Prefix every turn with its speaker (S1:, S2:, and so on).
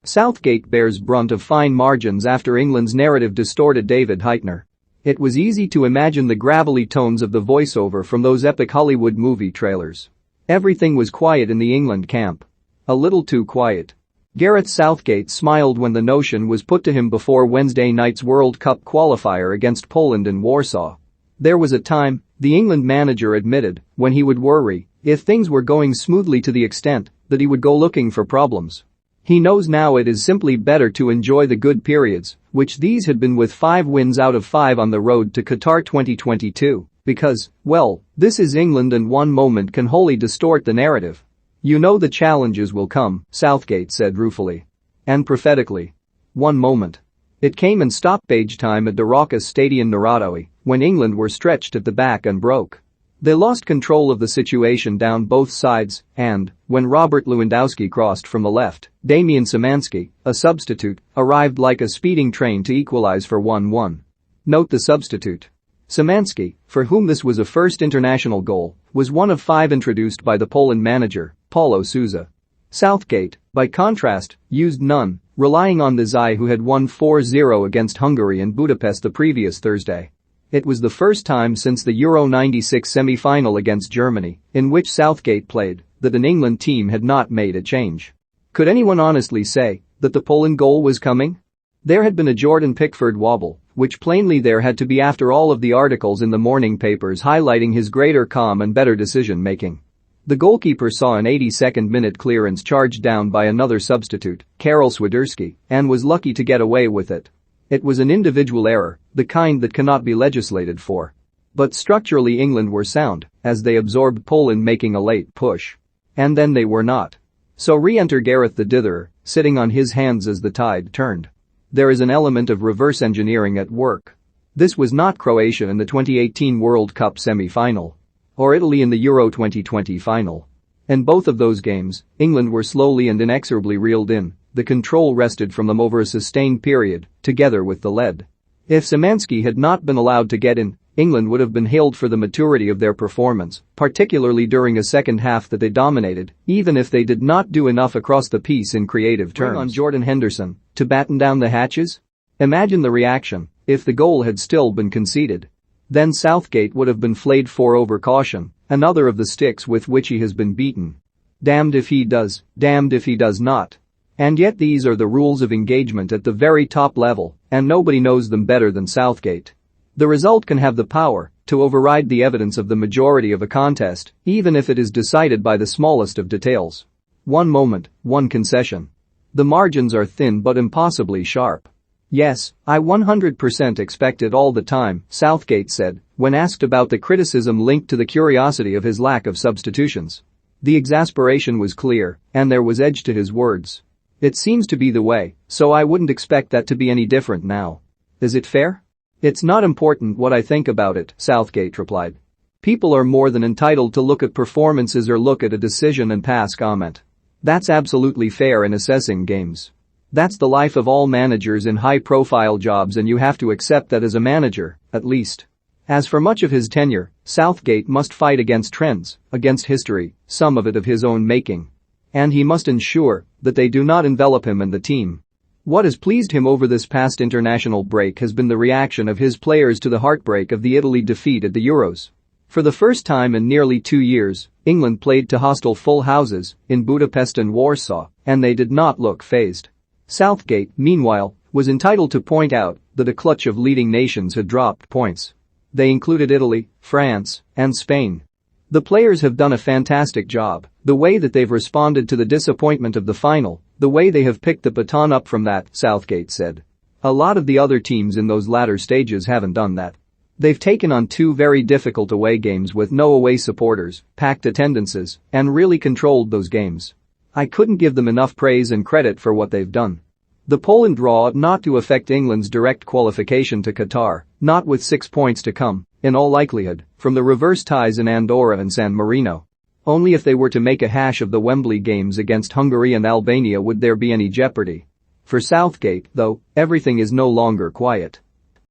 S1: Southgate bears brunt of fine margins after England's narrative distorted David Hytner. It was easy to imagine the gravelly tones of the voiceover from those epic Hollywood movie trailers. Everything was quiet in the England camp. A little too quiet. Gareth Southgate smiled when the notion was put to him before Wednesday night's World Cup qualifier against Poland in Warsaw. There was a time, the England manager admitted, when he would worry if things were going smoothly to the extent that he would go looking for problems. He knows now it is simply better to enjoy the good periods, which these had been with 5 wins out of 5 on the road to Qatar 2022, because, well, this is England and one moment can wholly distort the narrative. You know the challenges will come, Southgate said ruefully. And prophetically. One moment. It came in stoppage time at the raucous Stadion Narodowy, when England were stretched at the back and broke. They lost control of the situation down both sides and, when Robert Lewandowski crossed from the left, Damian Szymanski, a substitute, arrived like a speeding train to equalize for 1-1. Note the substitute. Szymanski, for whom this was a first international goal, was one of 5 introduced by the Poland manager, Paulo Sousa. Southgate, by contrast, used none, relying on the Zai who had won 4-0 against Hungary in Budapest the previous Thursday. It was the first time since the Euro '96 semi-final against Germany, in which Southgate played, that an England team had not made a change. Could anyone honestly say that the Poland goal was coming? There had been a Jordan Pickford wobble, which plainly there had to be after all of the articles in the morning papers highlighting his greater calm and better decision-making. The goalkeeper saw an 82nd minute clearance charged down by another substitute, Karol Swiderski, and was lucky to get away with it. It was an individual error, the kind that cannot be legislated for. But structurally England were sound, as they absorbed Poland making a late push. And then they were not. So re-enter Gareth the Ditherer, sitting on his hands as the tide turned. There is an element of reverse engineering at work. This was not Croatia in the 2018 World Cup semi-final. Or Italy in the Euro 2020 final. In both of those games, England were slowly and inexorably reeled in. The control wrested from them over a sustained period, together with the lead. If Szymanski had not been allowed to get in, England would have been hailed for the maturity of their performance, particularly during a second half that they dominated, even if they did not do enough across the piece in creative terms. Bring on Jordan Henderson to batten down the hatches? Imagine the reaction if the goal had still been conceded. Then Southgate would have been flayed for over caution, another of the sticks with which he has been beaten. Damned if he does, damned if he does not. And yet these are the rules of engagement at the very top level, and nobody knows them better than Southgate. The result can have the power to override the evidence of the majority of a contest, even if it is decided by the smallest of details. One moment, one concession. The margins are thin but impossibly sharp. Yes, I 100% expect it all the time, Southgate said, when asked about the criticism linked to the curiosity of his lack of substitutions. The exasperation was clear, and there was edge to his words. It seems to be the way, so I wouldn't expect that to be any different now. Is it fair? It's not important what I think about it, Southgate replied. People are more than entitled to look at performances or look at a decision and pass comment. That's absolutely fair in assessing games. That's the life of all managers in high-profile jobs and you have to accept that as a manager, at least. As for much of his tenure, Southgate must fight against trends, against history, some of it of his own making. And he must ensure that they do not envelop him and the team. What has pleased him over this past international break has been the reaction of his players to the heartbreak of the Italy defeat at the Euros. For the first time in nearly 2 years, England played to hostile full houses in Budapest and Warsaw, and they did not look fazed. Southgate, meanwhile, was entitled to point out that a clutch of leading nations had dropped points. They included Italy, France, and Spain. The players have done a fantastic job, the way that they've responded to the disappointment of the final, the way they have picked the baton up from that, Southgate said. A lot of the other teams in those latter stages haven't done that. They've taken on 2 very difficult away games with no away supporters, packed attendances, and really controlled those games. I couldn't give them enough praise and credit for what they've done. The Poland draw ought not to affect England's direct qualification to Qatar, not with 6 points to come, in all likelihood, from the reverse ties in Andorra and San Marino. Only if they were to make a hash of the Wembley games against Hungary and Albania would there be any jeopardy. For Southgate, though, everything is no longer quiet.